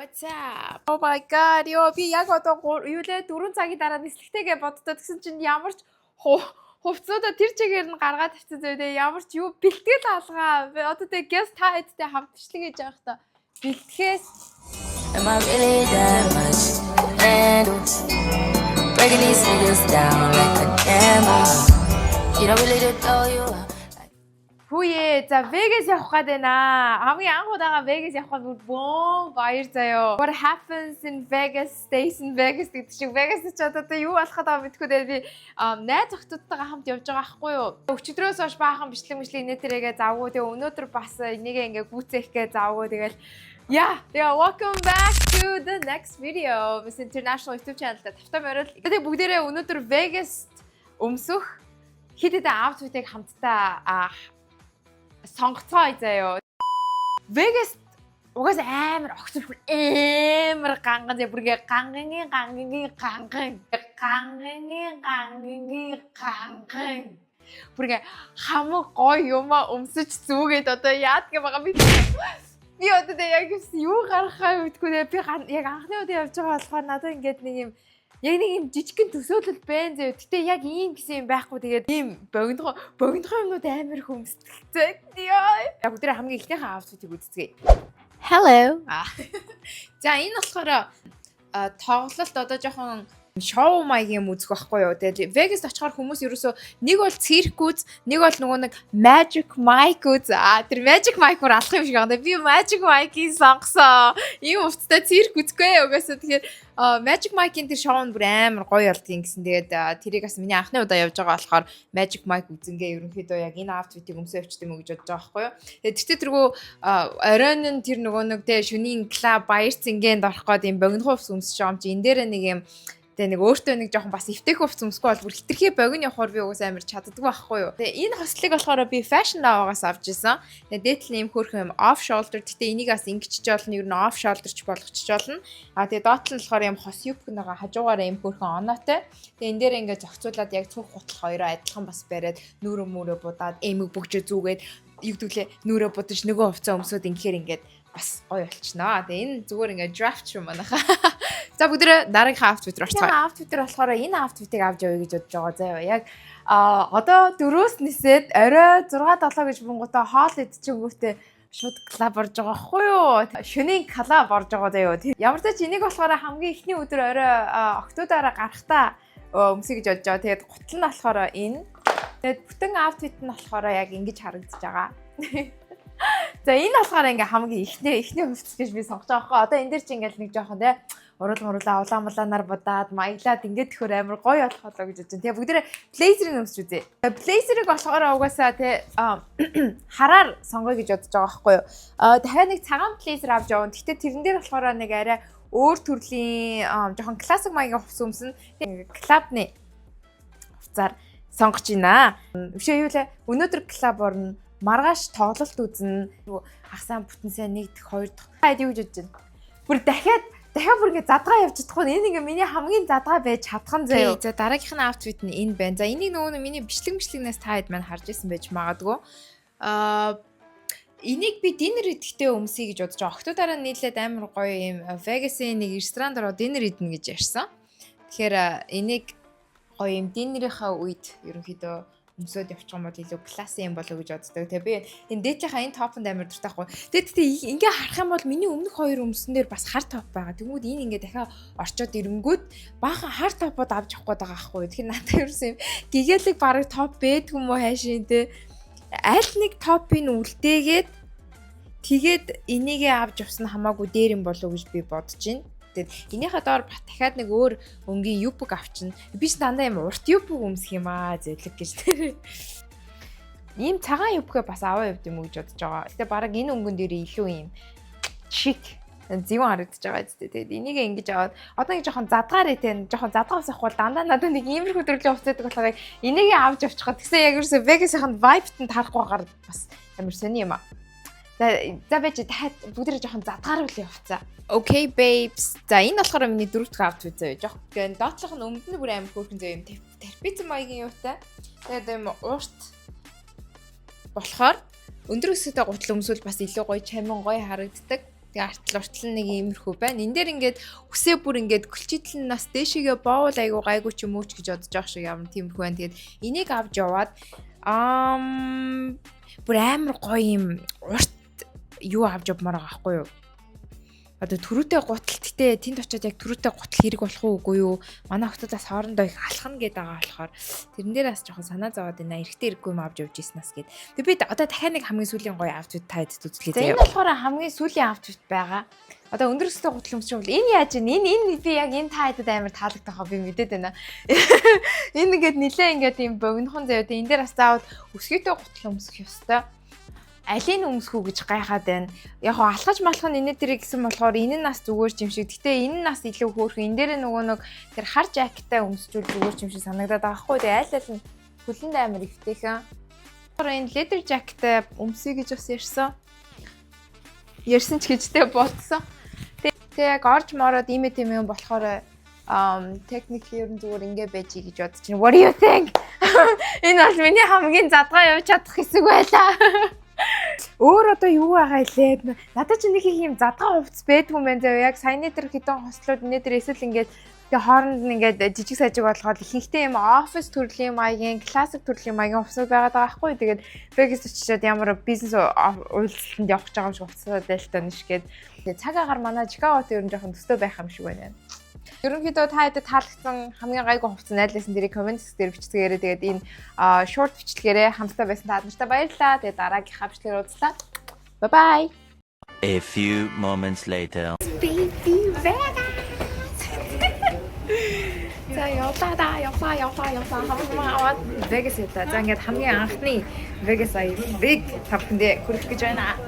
What's up? Oh my god. Ёо би яг одоо юу лээ 4 цагийн дараа нислэгтэйгээ боддоо тэгсэн чинь ямар ч хувцсуудаа тэр чигээр нь гаргаад тавьчихсан зөө дээ. Ямар ч юу бэлтгэл алгаа. Одоо тэг guest та эдтэй хамтчлаг гэж явах та. Бэлтгэхээс Am I really that much to handle? Breaking these niggas down like a camel. You don't really know you are. Хүүе за Vegas явах гээд байна. Хамгийн анх удаага Vegas явах бүр бөөн баяр заяо. What happens in Vegas stays in Vegas гэдэг шиг Vegas ч одоо юу болох гэдэг мэдгүй дээ. Би найз охтуудтайгаа хамт явж байгаа байхгүй юу. Өчигдрөөс хойш баахан бичлэг нэтэрээгээ завгүй. Тэгээ өнөөдөр бас энийгээ ингээ гүцээх гээ завгүй. Тэгэл Yeah, welcome back to the next video. Miss International YouTube channel та тавтай морил. Тэгээ бүгдээрээ өнөөдөр Vegas өмсөх хэд хэдэн outfit-ийг хамтдаа сонгоцоо заяо. Vegas угаас амар огцор амар ганган зэ бүргээ гангийн бүргээ хамаг гоё юм өмсөж зүгээд одоо яадг юм байгаа би одоо яг юу гаргахаа мэдгүй нэ би яг анхны удаа явж байгаа болохоор надад ингээд нэг юм жижигхэн төсөөлөл байна зөө. Гэтэ яг ийм гэсэн юм байхгүй. Тэгээд ийм богино юмнууд амар хөмсдөлтэй. Яг өдөр хамгийн ихнийхээ outfit-ийг үзцгээе. Hello. За энэ болохоор тоглолт одоо жоохон шоу маягийн юм үзэх байхгүй юу. Тэгээд Vegas очихоор хүмүүс ерөөсөө нэг бол цирк үз, нэг бол нөгөө нэг Magic Mike үз. Тэр Magic Mike-оор алах юм шиг байна. Би Magic Mike-ийг сонгосон. Ийм өвцтэй цирк үзэхгүй угаасаа тэгэхээр Magic Mike-ийн тэр шоунд бүр амар гоё болдгийн гэсэн. Тэгээд тэрийг бас миний анхны удаа явж байгаа болохоор Magic Mike үзэнгээ ерөнхийдөө яг энэ outfit-ийг өмсөө явчихдаг юм гэж бодож байгаа байхгүй юу. Тэгээд тэгтээ тэргүү оройн нь тэр нөгөө нэг тэ шөнийн клуб баяр цэнгэнд орох гээд юм богино хувцс өмсөж байгаа юм чи энэ дээр нэг юм тэгээ нэг өөртөө нэг жоохон бас эвтэйх хувцс өмсөхгүй бол бүр хитрхи богино явахаар би угаас амар чаддаггүй байхгүй юу. Тэгээ энэ хослыг болохоор би Fashion Now-аас авч ирсэн. Тэгээ дээдл нэм хөөрхөн юм off shoulder. Гэтэ энийг бас ингэчж болно. Ер нь off shoulder-ч болгочих болно. Тэгээ доотлол нь болохоор юм хос юбк нэга хажуугаараа юм хөөрхөн оноотой. Тэгээ энэ дээр ингээ зохицуулаад яг цүнх гутал хоёроо адилхан бас бариад нүрэ мөрөө будаад эмэг бөгжөө зүгээд югдүүлээ нүрэ будаж нөгөө хувцас өмсөд ингэхээр ингээд бас гоё болчихноо. Тэгээ энэ зүгээр ингээ draft юм манайха. За бүгдээ дараагийн outfit руу орцгоё. Outfit руу болохоор энэ outfit-ийг авч явъя гэж бодож байгаа заяа. Яг одоо 4-өөс нисээд орой 6-7 гэж бунгуудаа хоол идчихэнгүүтээ шууд клуб орж байгаа хгүй юу? Шөнийн клуб орж байгаа заяа. Ямар ч ч энийг болохоор хамгийн эхний өдөр орой октодороо гарахтаа өмсөе гэж бодож байгаа. Тэгээд гутал нь болохоор энэ. Тэгээд бүтэн outfit нь болохоор яг ингэж харагдаж байгаа. За энэ болохоор ингээ хамгийн эхний хувцас гэж би сонгож байгаа хөө. Одоо энэ дээр чи ингээл нэг жоохон те уруулаа улаанаар будаад маяглаад ингээд төхөр амар гоё болох болоо гэж бодож байна. Тэгээ бүгдээ blazer-ыг өмсч үзье. Blazer-ыг болохоор угаасаа те хараар сонгоё гэж бодож байгаа байхгүй юу. Дахиад нэг цагаан blazer авч явна. Гэхдээ тэрэн дээр болохоор нэг арай өөр төрлийн жоохон классик маягийн хувцас өмснө. Клабны хувцаар сонгож байна. Өшөө юу лээ өнөөдөр клаб орно. Маргааш тоглолт үзнэ. Хасаан бүтэн сайн 1 дэх 2 дахь. Юу гэж бодож байна. Бүр дахиад бүр ингэ задгаа явж чадахгүй. Энэ ингээ миний хамгийн задгаа байж чадхан заяа. За дараагийнх нь outfit нь энэ байна. За энийг нөгөө миний бичлэгнээс та хэд маань харж ирсэн байж магадгүй. Энийг би dinner идэхтэй өмсөе гэж бодож байгаа. Октодороо нийлээд амар гоё юм Vegas-ийн нэг ресторанд ороо dinner идэнэ гэж ярьсан. Тэгэхээр энийг гоё юм dinner-ийнхаа үед ерөнхийдөө өмсөд явчих юм бол илүү класси юм болоо гэж боддог. Тэгээ би энэ дээдлийнхаа энэ топонд амар дуртайхгүй. Тэгээ ингээ харах юм бол миний өмнөх хоёр өмсөн дээр бас хар топ байгаа. Тэгмүүд энэ ингээ дахиад орчоод ирэнгүүт баахан хар топод авч явах гээд байгаа байхгүй. Тэгэхээр надад ерөөсөн юм гэгээлэг бараг топ бэдг юм уу хайшин те. Аль нэг топыг үлдээгээд тэгээд энийгээ авч явсан хамаагүй дээр юм болоо гэж би бодож байна. Тэгээд энийхээ доор дахиад нэг өөр өнгийн юбг авчна. Би ч дандаа юм урт юбг өмсөх юм зэлэг гэж тэр. Ийм цагаан юбгээ бас аваа явд юм уу гэж бодож байгаа. Гэтэ баг энэ өнгөн дээр илүү юм чик зэвэн харагдаж байгаа зү. Тэгээд энийг ингэж аваад одоо ингэ жоохон задгаарэ те жоохон задгаа усах бол дандаа надад нэг иймэрхүү төрлийн хувцас байдаг болохоор энийг авч явчихад тэгсэн яг ерөөсөө Vegas-ийн vibe-т тарахгүй гараад бас амар сони юм аа. За байж дахиад бүгдээ жоохон задгааруулъя явцаа. Okay babes. За энэ болохоор миний 4 дахь outfit заяа. Жоох гэн доотлох нь өмнө нь бүр амар хөөрхөн заяа юм терпицэн маягийн юутай. Тэгээд юм уурт болохоор өндөр өсөйтэй гутал өмсвөл бас илүү гоё чамин гоё харагддаг. Тэгээ артл нэг иймэрхүү байна. Энд дээр ингээд үсээ бүр ингээд гөлчитэл нас дээшээгээ боовол гайгүй ч юм уу ч гэж бодож байгаа шиг ямар тиймэрхүү байна. Тэгээд энийг авч яваад бүр амар гоё юм урт юу авч явмаар байгаа байхгүй юу? Одоо төрүүтэй гутал гэтээ тэнд очиод яг төрүүтэй гутал хэрэг болох уугүй юу? Манай хотоодаас хоорондоо их алхна гээд байгаа болохоор тэрэн дээрээс жоохон санаа зовоод байна. Эрэгтэй хэрэггүй юм авч явж ийснаас гээд. Тэг би одоо дахиад нэг хамгийн сүүлийн гоё авч таад үзлээ заяа. Энэ болохоор хамгийн сүүлийн авч байгаа. Одоо өндөр өстэй гутал өмсч бол энэ яаж вэ? Энэ би яг энэ таадад амар таалагдах хаа би мэдээд байна. Энэ ингээд нилээ ингээд юм богинохон заяа. Тэ энэ дээр бас заавал өсгийтэй гутал өмсөх ёстой. Алийг өмсгүү гэж гайхаад байна. Яг хоо алхаж малах нь энэ дэрэг гэсэн болохоор энэ нас зүгээр ч юм шиг. Гэтэ энэ нас илүү хөөрхөн. Энэ дээр нөгөө нэг тэр хар жакеттай өмсчүүл зүгээр ч юм шиг санагдаад байгаа хгүй. Тэгээ аль нь хөлөнд амар ихтэйхэн. Энэ ледер жакеттай өмсөе гэж бас ярьсан ч гэжтэй бодсон. Тэгээ яг орж мороод ийм юм болохоор technically ер нь зүгээр ингэ байж гэж бодож байна. What do you think? Энэ бол миний хамгийн задгаа явж чадах хэсэг байлаа. Өөр одоо юу байгаа илээ? Надад ч нэг юм задгаа хувцс байдгүй юм байна заяа. Яг саяны тэр хитэн хослууд нэтэр эсвэл ингээд тэгээ хооронд нь ингээд жижиг сажиг болгоод ихэнхдээ юм офис төрлийн маягийн, классик төрлийн маягийн хувцсууд байгаа байхгүй. Тэгээд Vegas очиод ямар бизнес үйлчлэлд явах гэж байгаа юм шиг хувцсууд байлтай нэш гээд. Тэгээ цаг агаар манай Чикагот ер нь жоохон төстэй байх юм шиг байна. Ерөнхийдөө та хэдэд таалагдсан хамгийн гайгүй хувцас найдласан дэрийг комент хэсгээр бичцгээрээ тэгээд энэ short бичлэгээрээ хамтдаа байсан та нартай баярлалаа. Тэгээд дараагийнхаа бичлэгээр уулзлаа. Bye bye. A few moments later. Baby Vegas. За яваа хамаа Vegas ята. За ингээд хамгийн анхны Vegas аяг биг тавхандээ хүрэх гэж байна.